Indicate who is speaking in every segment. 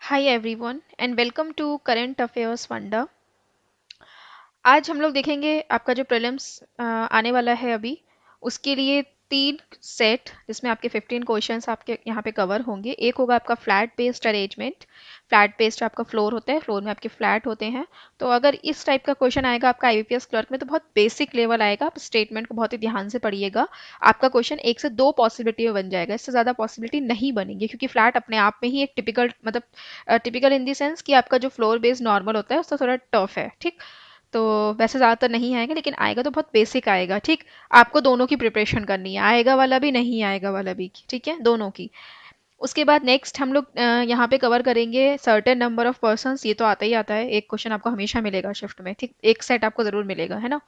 Speaker 1: Hi everyone and welcome to current affairs wonder. आज हम लोग देखेंगे आपका जो प्रीलिम्स आने वाला है अभी, उसके लिए तीन सेट जिसमें आपके 15 क्वेश्चंस आपके यहाँ पे कवर होंगे। एक होगा आपका flat based arrangement. Flat based आपका फ्लोर होता है, फ्लोर में आपके फ्लैट होते हैं। तो अगर इस टाइप का क्वेश्चन आएगा आपका आईबीपीएस क्लर्क में तो बहुत बेसिक लेवल आएगा, आप स्टेटमेंट को बहुत ही ध्यान से पढ़िएगा। आपका क्वेश्चन एक से दो पॉसिबिलिटी में बन जाएगा, इससे ज़्यादा पॉसिबिलिटी नहीं बनेगी, क्योंकि फ्लैट अपने आप में ही एक टिपिकल मतलब टिपिकल इन दी सेंस कि आपका जो फ्लोर बेस्ड नॉर्मल होता है उससे थोड़ा टफ है। ठीक, तो वैसे ज़्यादातर नहीं आएगा, लेकिन आएगा तो बहुत बेसिक आएगा। ठीक, आपको दोनों की प्रिपरेशन करनी है, आएगा वाला भी नहीं आएगा वाला भी, ठीक है, दोनों की। उसके बाद नेक्स्ट हम लोग यहाँ पे कवर करेंगे सर्टेन नंबर ऑफ पर्सन्स। ये तो आता ही आता है, एक क्वेश्चन आपको हमेशा मिलेगा शिफ्ट में। ठीक, एक सेट आपको जरूर मिलेगा, है ना।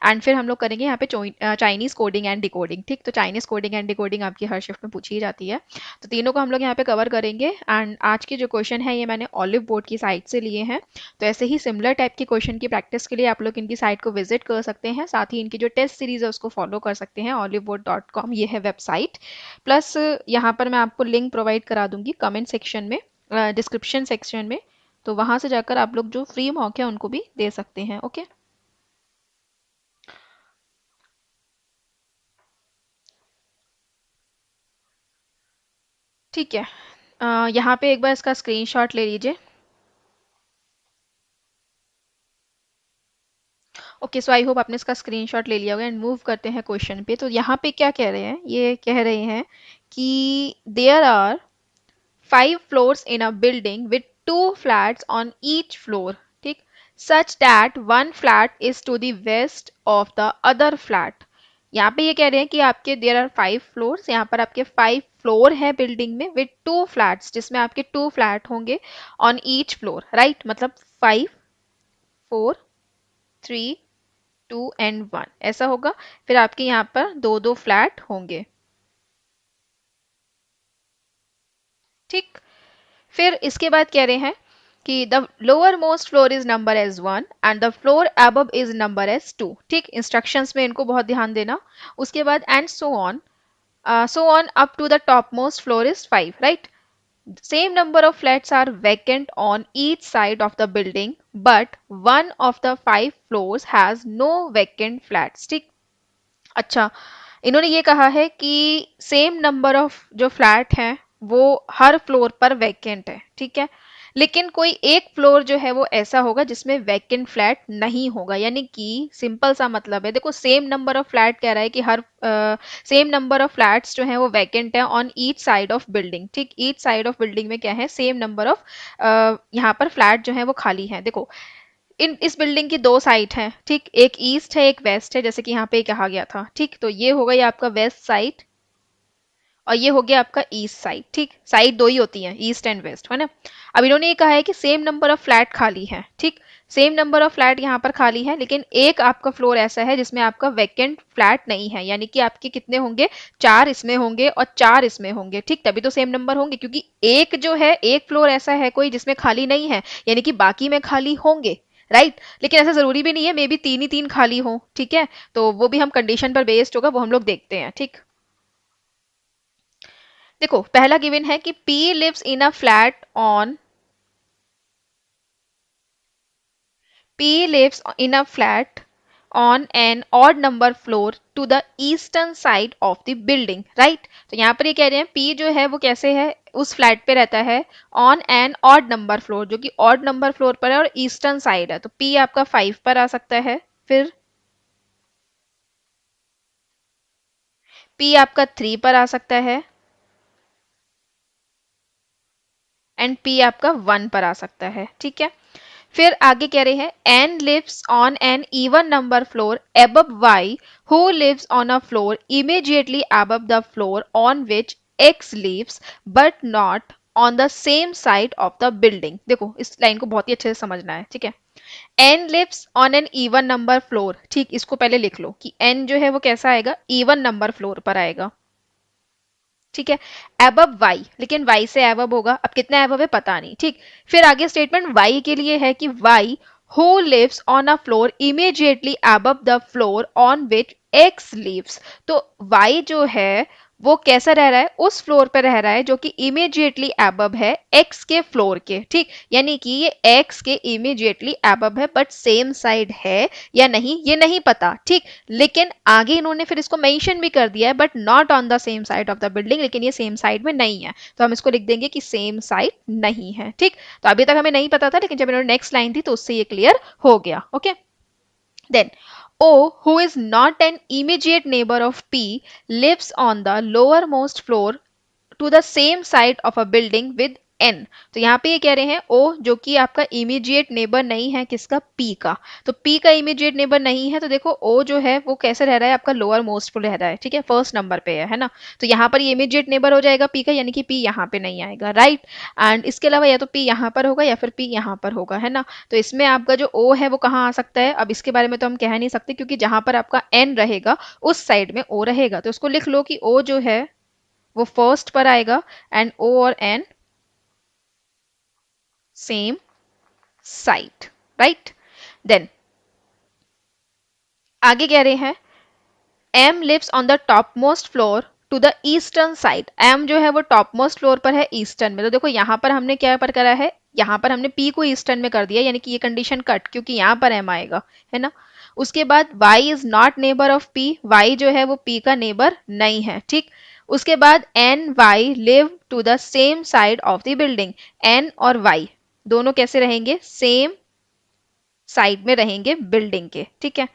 Speaker 1: एंड फिर हम लोग करेंगे यहाँ पे चाइनीज कोडिंग एंड डिकोडिंग। ठीक, तो चाइनीज कोडिंग एंड डिकोडिंग आपकी हर शिफ्ट में पूछी ही जाती है, तो तीनों को हम लोग यहाँ पे कवर करेंगे। एंड आज के जो क्वेश्चन है ये मैंने ऑलिव बोर्ड की साइट से लिए हैं, तो ऐसे ही सिमिलर टाइप के क्वेश्चन की प्रैक्टिस के लिए आप लोग इनकी साइट को विजिट कर सकते हैं। साथ ही इनकी जो टेस्ट सीरीज है उसको फॉलो कर सकते हैं। oliveboard.com ये है वेबसाइट। प्लस यहाँ पर मैं आपको लिंक प्रोवाइड करा दूंगी कमेंट सेक्शन में, डिस्क्रिप्शन सेक्शन में, तो वहां से जाकर आप लोग जो फ्री मॉक है उनको भी दे सकते हैं। ओके, ठीक है। यहाँ पे एक बार इसका स्क्रीनशॉट ले लीजिए। ओके, सो आई होप आपने इसका स्क्रीनशॉट ले लिया होगा। एंड मूव करते हैं क्वेश्चन पे। तो यहाँ पे क्या कह रहे हैं, ये कह रहे हैं कि there are 5 floors in a building with 2 flats on each floor, ठीक, such that one flat is to the west of the other flat। यहाँ पे ये कह रहे हैं कि आपके देयर आर 5 floors, यहाँ पर आपके 5 फ्लोर है बिल्डिंग में, विद 2 फ्लैट्स, जिसमें आपके 2 फ्लैट होंगे ऑन ईच फ्लोर, राइट। मतलब 5, 4, 3, 2 एंड 1 ऐसा होगा। फिर आपके यहाँ पर दो दो फ्लैट होंगे। ठीक, फिर इसके बाद कह रहे हैं कि the lower most floor is number as 1 and the floor above is number as 2। ठीक, इंस्ट्रक्शंस में इनको बहुत ध्यान देना। उसके बाद and so on up to the top most floor is 5, right. Same number of flats are vacant on each side of the building, but one of the 5 floors has no vacant flats। ठीक, अच्छा, इन्होंने ये कहा है कि same number of जो flat हैं वो हर फ्लोर पर वैकेंट है, ठीक है। लेकिन कोई एक फ्लोर जो है वो ऐसा होगा जिसमें वैकेंट फ्लैट नहीं होगा। यानी कि सिंपल सा मतलब है, देखो सेम नंबर ऑफ फ्लैट कह रहा है कि हर सेम नंबर ऑफ फ्लैट्स जो हैं वो वैकेंट है on each side of building. ठीक, ईच साइड ऑफ बिल्डिंग में क्या है, सेम नंबर ऑफ यहाँ पर फ्लैट जो है वो खाली है। देखो इन इस बिल्डिंग की दो साइड हैं, ठीक, एक ईस्ट है एक वेस्ट है, जैसे कि यहाँ पे कहा गया था। ठीक, तो ये होगा ये आपका वेस्ट साइड और ये हो गया आपका ईस्ट साइड। ठीक, साइड दो ही होती हैं, ईस्ट एंड वेस्ट, है ना। अब इन्होंने ये कहा है कि सेम नंबर ऑफ फ्लैट खाली है। ठीक, सेम नंबर ऑफ फ्लैट यहाँ पर खाली है, लेकिन एक आपका फ्लोर ऐसा है जिसमें आपका वैकेंट फ्लैट नहीं है। यानी कि आपके कितने होंगे, 4 इसमें होंगे और 4 इसमें होंगे। ठीक, तभी तो सेम नंबर होंगे, क्योंकि एक जो है एक फ्लोर ऐसा है कोई जिसमें खाली नहीं है, यानी कि बाकी में खाली होंगे, राइट। लेकिन ऐसा जरूरी भी नहीं है, मे बी 3 ही 3 खाली हो। ठीक है, तो वो भी हम कंडीशन पर बेस्ड होगा, वो हम लोग देखते हैं। ठीक, देखो पहला गिवन है कि P lives in a flat on P lives in a flat on an odd number floor to the eastern side of the building, right। तो यहाँ पर ये कह रहे हैं P जो है वो कैसे है, उस फ्लैट पे रहता है on an odd number floor, जो कि ऑड नंबर फ्लोर पर है और ईस्टर्न साइड है। तो P आपका 5 पर आ सकता है, फिर P आपका 3 पर आ सकता है एंड P आपका 1 पर आ सकता है। ठीक है, फिर आगे कह रहे हैं n lives on an even number floor above y who lives on a floor immediately above the floor on which x lives but not on the same side of the building। देखो इस line को बहुत ही अच्छे से समझना है, ठीक है। n lives on an even number floor, ठीक, इसको पहले लिख लो कि n जो है वो कैसा आएगा, इवन नंबर फ्लोर पर आएगा। ठीक है, एबव वाई, लेकिन वाई से एबव होगा, अब कितना एबव है पता नहीं। ठीक, फिर आगे स्टेटमेंट वाई के लिए है कि Y who lives on a floor immediately above the floor on which X lives. तो वाई जो है वो कैसा रह रहा है, उस फ्लोर पे रह रहा है जो कि इमीडिएटली अबव है एक्स के फ्लोर के, ठीक, यानी कि ये एक्स के इमीडिएटली अबव है, बट सेम साइड है या नहीं ये नहीं पता, ठीक, लेकिन आगे इन्होंने फिर इसको मेंशन भी कर दिया है, but not on the same side of the building, लेकिन ये सेम साइड में नहीं है, तो हम इसको लिख देंगे कि सेम साइड नहीं है, ठीक। तो अभी तक हमें नहीं पता था, लेकिन जब इन्होंने नेक्स्ट लाइन दी तो उससे ये क्लियर हो गया, okay. Then O, who is not an immediate neighbor of P, lives on the lowermost floor to the same side of a building with N। तो यहाँ पे ये कह रहे हैं O जो कि आपका इमीडिएट नेबर नहीं है, किसका, P का। तो P का इमीडिएट नेबर नहीं है, तो देखो O जो है वो कैसे रह रहा है, आपका लोअर मोस्ट पे रह रहा है, ठीक है, फर्स्ट नंबर पे है ना। तो यहाँ पर ये इमीडिएट नेबर हो जाएगा P का, यानी कि P यहाँ पे नहीं आएगा, राइट। एंड इसके अलावा या तो P यहाँ पर होगा या फिर P यहाँ पर होगा, है ना। तो इसमें आपका जो O है वो कहाँ आ सकता है, अब इसके बारे में तो हम कह नहीं सकते, क्योंकि जहां पर आपका N रहेगा उस साइड में O रहेगा, तो उसको लिख लो कि O जो है वो फर्स्ट पर आएगा, एंड O और N same side, right. Then आगे कह रहे हैं M lives on the topmost floor to the eastern side। M जो है वो टॉपमोस्ट फ्लोर पर है ईस्टर्न में, तो देखो यहाँ पर हमने क्या पर करा है, यहाँ पर हमने P को ईस्टर्न में कर दिया, यानी कि ये कंडीशन कट, क्योंकि यहाँ पर M आएगा, है ना। उसके बाद Y is not neighbour of P, Y जो है वो P का नेबर नहीं है, ठीक। उसके बाद N Y live to the same side of the building. N और Y दोनों कैसे रहेंगे, सेम साइड में रहेंगे बिल्डिंग के, ठीक है।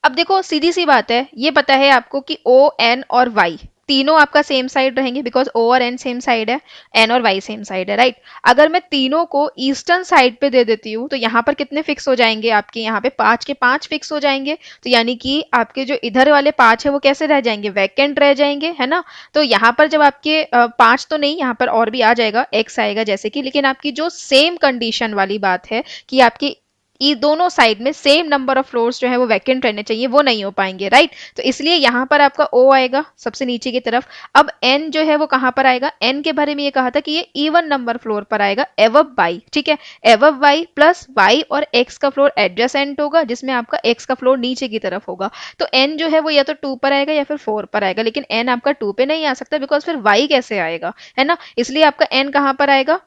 Speaker 1: अब देखो सीधी सी बात है, ये पता है आपको कि O N और Y तीनों आपका सेम साइड रहेंगे, बिकॉज O और N सेम साइड है, N और Y सेम साइड है, राइट। अगर मैं तीनों को ईस्टर्न साइड पे दे देती हूँ तो यहाँ पर कितने फिक्स हो जाएंगे, आपके यहाँ पे 5 के 5 फिक्स हो जाएंगे, तो यानी कि आपके जो इधर वाले 5 है वो कैसे रह जाएंगे, वैकेंट रह जाएंगे, है ना। तो यहाँ पर जब आपके 5 तो नहीं, यहाँ पर और भी आ जाएगा, x आएगा जैसे कि, लेकिन आपकी जो सेम कंडीशन वाली बात है कि आपकी ये दोनों साइड में सेम नंबर ऑफ फ्लोर्स जो है वो वैकेंट रहने चाहिए, वो नहीं हो पाएंगे, राइट। तो इसलिए यहां पर आपका O आएगा सबसे नीचे की तरफ। अब N जो है वो कहां पर आएगा, N के बारे में ये कहा था कि ये इवन नंबर फ्लोर पर आएगा एवब Y, ठीक है। एवब Y प्लस Y और X का फ्लोर एडजेसेंट होगा, जिसमें आपका X का फ्लोर नीचे की तरफ होगा। तो N जो है वो या तो 2 पर आएगा या फिर 4 पर आएगा, लेकिन N आपका 2 पे नहीं आ सकता, बिकॉज फिर Y कैसे आएगा, है ना। इसलिए आपका N कहां पर आएगा,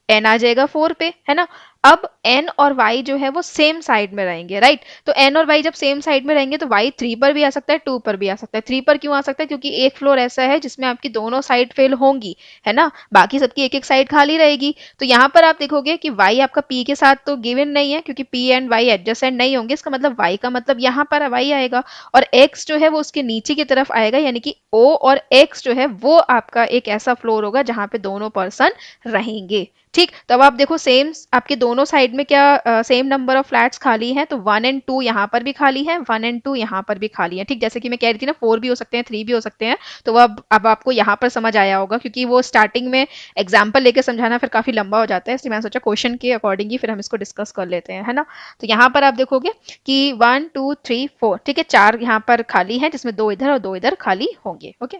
Speaker 1: N आ जाएगा 4 पे, है ना। अब N और Y जो है वो सेम साइड में रहेंगे, राइट। तो N और Y जब सेम साइड में रहेंगे तो Y 3 पर भी आ सकता है, 2 पर भी आ सकता है। 3 पर क्यों आ सकता है, क्योंकि एक फ्लोर ऐसा है जिसमें आपकी दोनों साइड फेल होंगी, है ना, बाकी सबकी एक एक साइड खाली रहेगी। तो यहाँ पर आप देखोगे कि Y आपका P के साथ तो गिवन नहीं है, क्योंकि P एंड Y एडजेसेंट नहीं होंगे, इसका मतलब Y का मतलब यहाँ पर Y आएगा, और X जो है वो उसके नीचे की तरफ आएगा, यानी कि O और X जो है वो आपका एक ऐसा फ्लोर होगा जहां पे दोनों पर्सन रहेंगे, ठीक। तो अब आप देखो सेम आपके दोनों साइड में क्या सेम नंबर ऑफ फ्लैट्स खाली हैं, तो 1 एंड 2 यहाँ पर भी खाली है, 1 एंड 2 यहाँ पर भी खाली है, ठीक। जैसे कि मैं कह रही थी ना 4 भी हो सकते हैं, 3 भी हो सकते हैं, तो वो अब आपको यहाँ पर समझ आया होगा, क्योंकि वो स्टार्टिंग में एग्जाम्पल लेके समझाना फिर काफी लंबा हो जाता है, इसलिए मैंने सोचा क्वेश्चन के अकॉर्डिंग ही फिर हम इसको डिस्कस कर लेते हैं, है ना। तो यहाँ पर आप देखोगे कि 1 2 3 4, ठीक है, 4 यहाँ पर खाली है, जिसमें 2 इधर और 2 इधर खाली होंगे, ओके।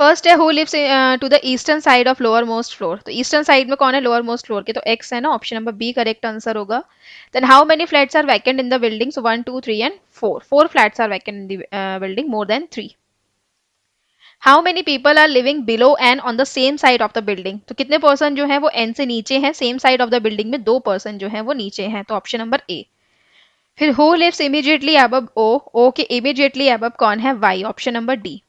Speaker 1: फर्स्ट है who lives to the eastern side of lower most floor. तो ईस्टर्न साइड में कौन है, लोअर मोस्ट फ्लोर के, तो एक्स है ना, option number B correct answer होगा। Then how many flats are vacant in the building, so 1 2 3 and 4, 4 flats are vacant in the building more than 3। How many people are living below and on the same side of the building. तो कितने person जो है वो N से नीचे हैं, same side of the building में 2 person जो है वो नीचे हैं, तो ऑप्शन नंबर ए। फिर who lives immediately above O, O के इमीडिएटली अबव कौन है, Y, option number D.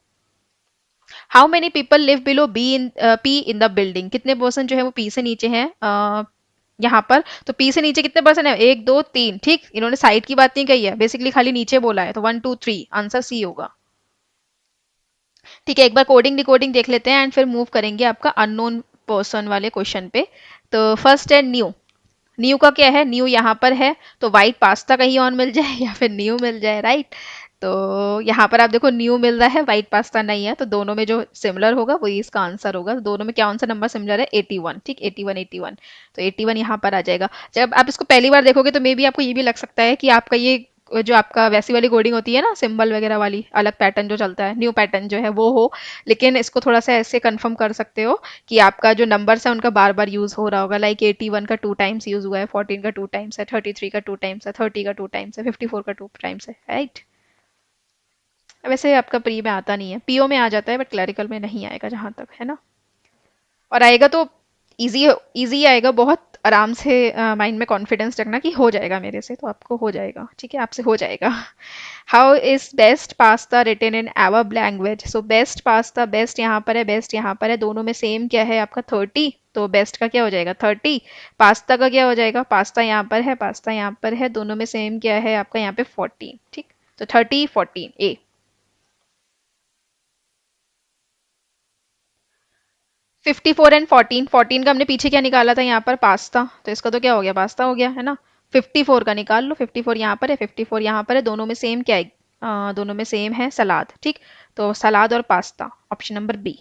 Speaker 1: How many people live below B in P in the building, कितने पर्सन जो है वो पी से नीचे हैं यहाँ पर, तो पी से नीचे कितने पर्सन है, 1 2 3, ठीक। इन्होंने साइड की बात नहीं कही है, बेसिकली खाली नीचे बोला है, तो 1 2 3 आंसर सी होगा, ठीक है। एक बार कोडिंग डिकोडिंग देख लेते हैं एंड फिर मूव करेंगे आपका अननोन पर्सन वाले क्वेश्चन पे। तो फर्स्ट है न्यू। न्यू का क्या है, न्यू यहाँ पर है, तो व्हाइट पास्ता कहीं और मिल जाए या फिर न्यू मिल जाए, राइट। तो यहाँ पर आप देखो न्यू मिल रहा है, व्हाइट पास्ता नहीं है, तो दोनों में जो सिमिलर होगा वही इसका आंसर होगा। तो दोनों में क्या आंसर नंबर सिमिलर है, 81, ठीक, 81 81, तो 81 यहाँ पर आ जाएगा। जब आप इसको पहली बार देखोगे तो मे बी आपको ये भी लग सकता है कि आपका ये जो आपका वैसी वाली कोडिंग होती है ना, सिंबल वगैरह वाली अलग पैटर्न जो चलता है, न्यू पैटर्न जो है वो हो, लेकिन इसको थोड़ा सा ऐसे कंफर्म कर सकते हो कि आपका जो नंबर्स है उनका बार बार यूज हो रहा होगा, लाइक 81 का 2 टाइम्स यूज हुआ है, 14 का 2 टाइम्स है, 33 का 2 टाइम्स है, 30 का 2 टाइम्स है, 54 का 2 टाइम्स है, राइट। वैसे आपका प्री में आता नहीं है, पीओ में आ जाता है बट क्लरिकल में नहीं आएगा जहां तक है ना। और आएगा तो इजी, इजी आएगा बहुत, आराम से माइंड में कॉन्फिडेंस रखना कि हो जाएगा मेरे से, तो आपको हो जाएगा, ठीक है, आपसे हो जाएगा। How is best pasta written in Arab language? So best pasta, best यहाँ पर है, बेस्ट यहाँ पर है, दोनों में सेम क्या है आपका 30, तो बेस्ट का क्या हो जाएगा 30, पास्ता का क्या हो जाएगा, पास्ता यहाँ पर है, पास्ता यहाँ पर है, दोनों में सेम क्या है आपका यहाँ पे 14, ठीक। तो 30 14 ए। 54 एंड 14, 14 का हमने पीछे क्या निकाला था यहाँ पर पास्ता, तो इसका तो क्या हो गया पास्ता हो गया है ना। 54 का निकाल लो, 54 यहाँ पर है, 54 यहाँ पर है, दोनों में सेम क्या है, दोनों में सेम है सलाद, ठीक। तो सलाद और pasta, option number B.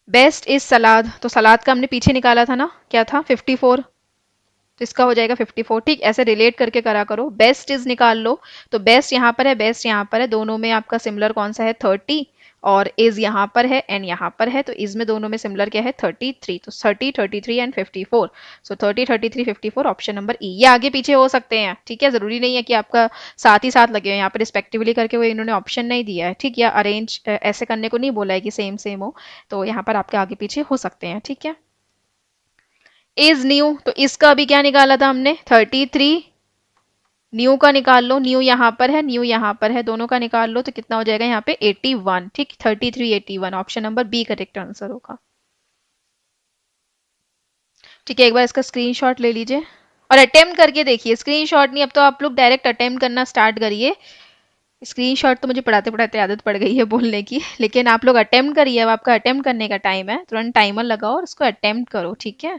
Speaker 1: Best is salad, तो सलाद का हमने पीछे निकाला था ना, क्या था 54, तो इसका हो जाएगा 54, ठीक। ऐसे रिलेट करके करा करो, बेस्ट इज निकाल लो, तो बेस्ट यहाँ पर है, बेस्ट यहाँ पर है, दोनों में आपका सिमिलर कौन सा है 30, और इज यहाँ पर है एंड यहाँ पर है, तो इज में दोनों में सिमिलर क्या है 33, तो 30 33 एंड 54, सो 30 33 54, ऑप्शन नंबर ई। ये आगे पीछे हो सकते हैं, ठीक है, जरूरी नहीं है कि आपका साथ ही साथ लगे हो, यहाँ पर रिस्पेक्टिवली करके वो इन्होंने ऑप्शन नहीं दिया है, ठीक, या अरेंज ऐसे करने को नहीं बोला है कि सेम सेम हो, तो यहाँ पर आपके आगे पीछे हो सकते हैं, ठीक है। इज न्यू, तो इसका अभी क्या निकाला था हमने 33, न्यू का निकाल लो, न्यू यहाँ पर है, न्यू यहाँ पर है, दोनों का निकाल लो, तो कितना हो जाएगा यहाँ पे 81, ठीक, 33 81, option number B correct answer होगा। ठीक है, एक बार इसका स्क्रीनशॉट ले लीजिए और अटेम्प्ट करके देखिए, स्क्रीनशॉट नहीं, अब तो आप लोग डायरेक्ट अटेम्प्ट करना स्टार्ट करिए। स्क्रीनशॉट तो मुझे पढ़ाते पढ़ाते आदत पड़ गई है बोलने की, लेकिन आप लोग अटेम्प्ट करिए, अब आपका अटेम्प्ट करने का टाइम है, तुरंत टाइमर लगाओ और उसको अटेम्प्ट करो, ठीक है।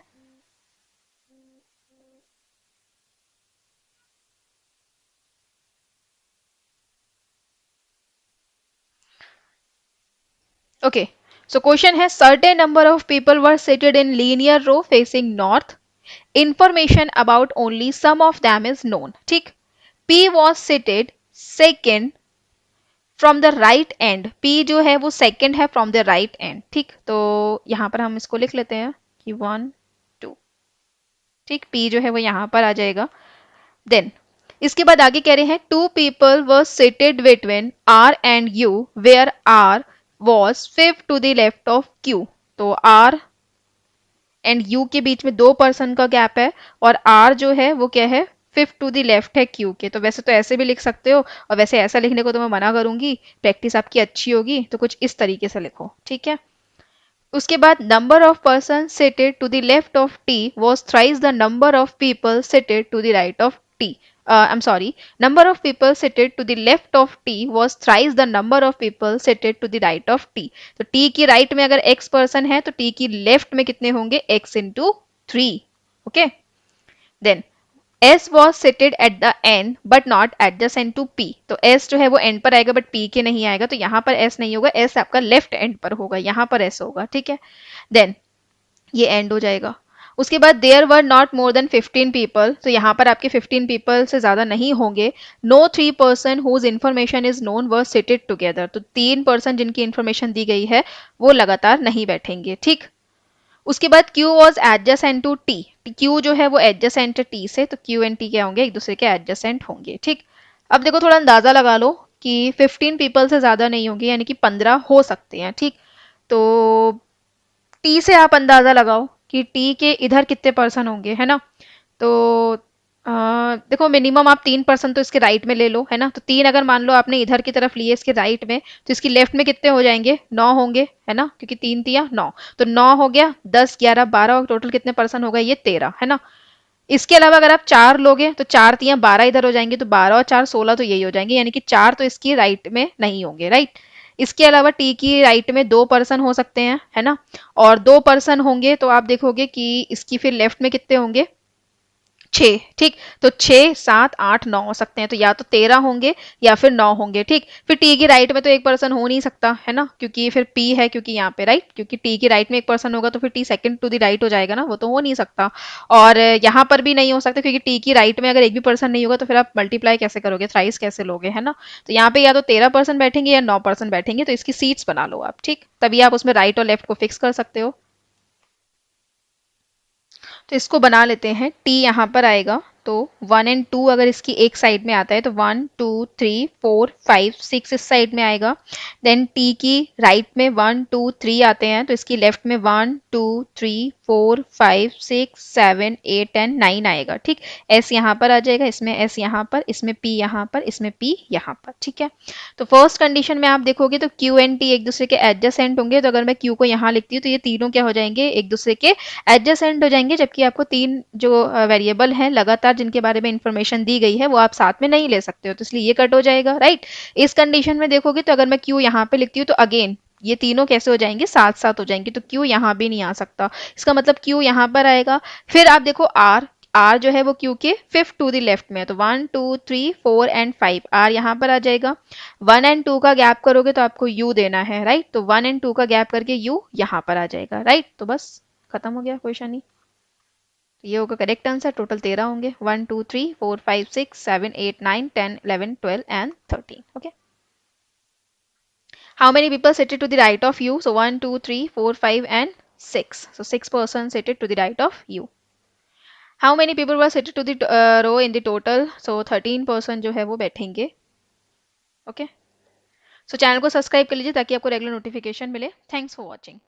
Speaker 1: ओके, सो क्वेश्चन है certain number of people were seated in linear row facing north, information about only some of them is known, ठीक। P was seated second from the right and, P जो है वो second है from the right and, ठीक। तो यहां पर हम इसको लिख लेते हैं कि 1 2, ठीक, पी जो है वो यहां पर आ जाएगा। देन इसके बाद आगे कह रहे हैं two people were seated between R and U where R was fifth to the left of Q, तो आर एंड यू के बीच में दो पर्सन का गैप है, और आर जो है वो क्या है फिफ्थ टू द लेफ्ट है क्यू के, तो वैसे तो ऐसे भी लिख सकते हो, और वैसे ऐसा लिखने को तो मैं मना करूंगी, प्रैक्टिस आपकी अच्छी होगी, तो कुछ इस तरीके से लिखो, ठीक है। उसके बाद number of person seated to the left of T was thrice the number of people seated to the right of T, I am sorry, number of people seated to the left of T was thrice the number of people seated to the right of T, तो T की right में अगर x person है तो T की left में कितने होंगे X into 3, okay. Then S was seated at the end but not adjacent to P, तो S जो है वो एंड पर आएगा बट P के नहीं आएगा, तो यहाँ पर S नहीं होगा, S आपका लेफ्ट एंड पर होगा, यहाँ पर S होगा, ठीक है। देन ये एंड हो जाएगा। उसके बाद there were not more than 15 people, तो यहाँ पर आपके 15 पीपल से ज्यादा नहीं होंगे। No 3 person whose information is known were seated together, तो 3 पर्सन जिनकी इन्फॉर्मेशन दी गई है वो लगातार नहीं बैठेंगे, ठीक। उसके बाद Q was adjacent to T, Q जो है वो एडजेसेंट है T से, तो Q एंड T क्या होंगे एक दूसरे के एडजेसेंट होंगे, ठीक। अब देखो थोड़ा अंदाजा लगा लो कि 15 पीपल से ज्यादा नहीं होंगे, यानी कि 15 हो सकते हैं, ठीक। तो T से आप अंदाजा लगाओ कि T के इधर कितने पर्सन होंगे, है ना। तो देखो मिनिमम आप 3 पर्सन तो इसके राइट में ले लो, है ना, तो 3 अगर मान लो आपने इधर की तरफ लिए इसके राइट में, तो इसकी लेफ्ट में कितने हो जाएंगे 9 होंगे, है ना, क्योंकि 3 तिया 9, तो 9 हो गया, 10 11 12, और टोटल कितने पर्सन हो गए ये 13, है ना। इसके अलावा अगर आप 4 लोगे तो 4 तिया 12 इधर हो जाएंगे, तो 12 और 4 16, तो यही हो जाएंगे, यानी कि 4 तो इसकी राइट में नहीं होंगे, राइट। इसके अलावा टी की राइट में 2 पर्सन हो सकते हैं, है ना, और 2 पर्सन होंगे तो आप देखोगे कि इसकी फिर लेफ्ट में कितने होंगे 6, ठीक। तो 6 7 8 9 हो सकते हैं, तो या तो 13 होंगे या फिर 9 होंगे, ठीक। फिर टी की राइट में तो एक पर्सन हो नहीं सकता, है ना, क्योंकि फिर पी है, क्योंकि यहाँ पे राइट, क्योंकि टी की राइट में एक पर्सन होगा तो फिर T second to the right हो जाएगा ना, वो तो हो नहीं सकता। और यहाँ पर भी नहीं हो सकता, क्योंकि टी की राइट में अगर एक भी पर्सन नहीं होगा तो फिर आप मल्टीप्लाई कैसे करोगे, थ्राइस कैसे लोगे, है ना। तो यहाँ पे या तो 13 पर्सन बैठेंगे या 9 पर्सन बैठेंगे, तो इसकी सीट्स बना लो आप, ठीक, तभी आप उसमें राइट और लेफ्ट को फिक्स कर सकते हो। तो इसको बना लेते हैं, टी यहाँ पर आएगा, तो 1 और 2 अगर इसकी एक साइड में आता है तो 1 2 3 4 5 6 इस साइड में आएगा। देन टी की राइट में 1 2 3 आते हैं तो इसकी लेफ्ट में 1 2 3 4 5 6 7 8 एंड 9 आएगा। ठीक, एस यहाँ पर आ जाएगा, इसमें एस यहाँ पर, इसमें पी यहाँ पर, इसमें पी यहाँ पर। ठीक है, तो फर्स्ट कंडीशन में आप देखोगे तो क्यू एंड टी एक दूसरे के एडजेसेंट होंगे। तो अगर मैं क्यू को यहाँ लिखती हूँ तो ये तीनों क्या हो जाएंगे, एक दूसरे के एडजेसेंट हो जाएंगे। जबकि आपको तीन जो वेरिएबल हैं लगातार जिनके बारे में इंफॉर्मेशन दी गई है वो आप साथ में नहीं ले सकते हो, तो इसलिए ये कट हो जाएगा। राइट, इस कंडीशन में देखोगे तो अगर मैं क्यू यहाँ पे लिखती हूँ तो अगेन ये तीनों कैसे हो जाएंगे, साथ साथ हो जाएंगे। तो क्यू यहाँ भी नहीं आ सकता, इसका मतलब क्यू यहाँ पर आएगा। फिर आप देखो आर, आर जो है वो क्यू के फिफ्थ टू द लेफ्ट में है, तो 1 2 3 4 एंड 5 आर यहाँ पर आ जाएगा। 1 और 2 का गैप करोगे तो आपको यू देना है। राइट, तो 1 और 2 का गैप करके यू यहाँ पर आ जाएगा। राइट, तो बस खत्म हो गया क्वेश्चन ही। तो ये होगा करेक्ट आंसर। टोटल 13 होंगे, 1 2 3 4 5 6 7 8 9 10 11 12 and 13। Okay, how many people seated to the right of you? So 1 2 3 4 5 and 6, so 6 persons seated to the right of you. How many people were seated to the row in the total? So 13 person जो है वो बैठेंगे। Okay, सो channel को subscribe कर लीजिए ताकि आपको regular notification मिले। Thanks for watching.